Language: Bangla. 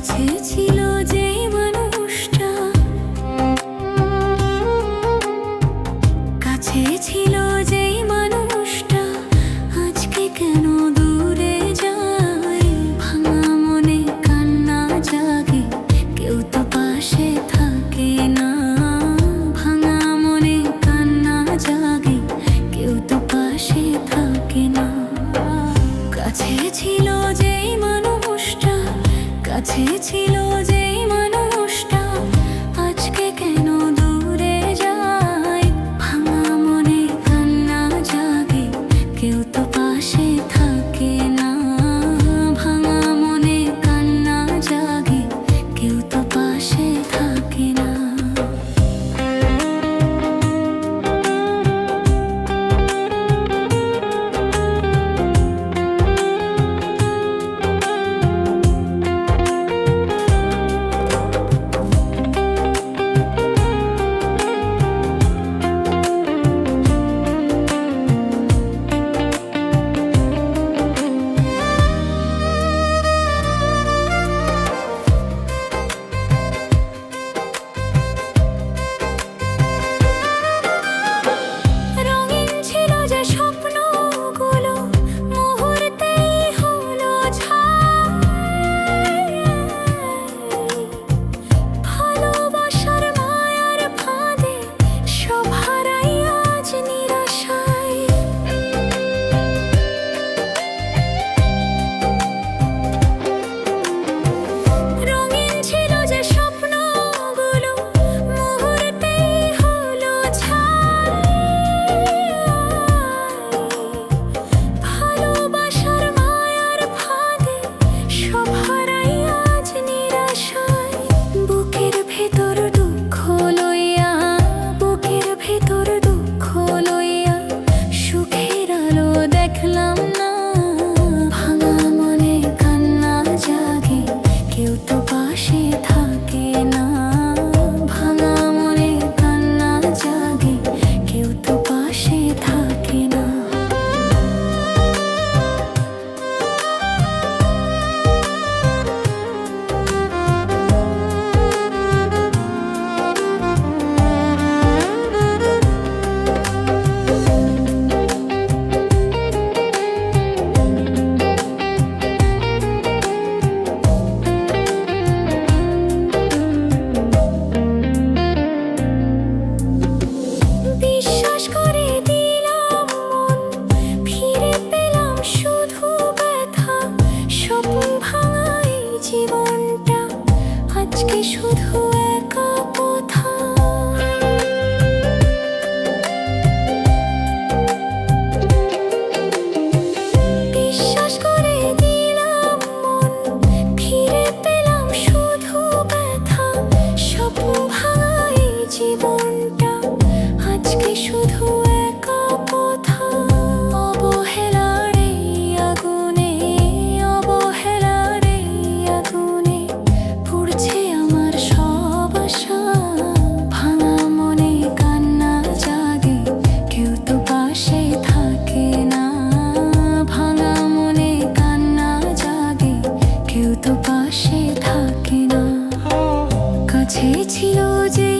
কাছে ছিল যে মানুষটা, কাছে ছিল যে মানুষটা, আজকে কেন দূরে যায়? ভাঙা মনে কান্না জাগে, কেউ তো পাশে থাকে না। ভাঙা মনে কান্না জাগে, কেউ তো পাশে থাকে না। কাছে ছিল যে মানুষটা, কাছে ছিল যে মানুষটা, আজকে কেন দূরে যায়? ভাঙা মনে কান্না জাগে, কেউ তো পাশে থাকে না। ভাঙা মনে কান্না জাগে, কেউ তো পাশে থাকে না। দেখলাম না, ভাঙা মনে কান্না জাগে, কেউ তো পাশে থাকে না। ভাঙা মনে কান্না জাগে, কেউ তো পাশে থাকে না। জীবনটা আজকে শুধু একা কথা। বিশ্বাস করে দিলাম মন, ফিরে পেলাম শুধু ব্যথা। স্বপ্ন ভাঙা এই জীবনটা আজকে শুধু একা কথা। অবহেলার এই আগুনে, অবহেলার এই আগুনে পুড়ছে আমার সব আশা। ভাঙা মনে কান্না জাগে, কেউ তো পাশে থাকে না। ভাঙা মনে কান্না জাগে, কেউ তো পাশে থাকে না। কাছে ছিল যে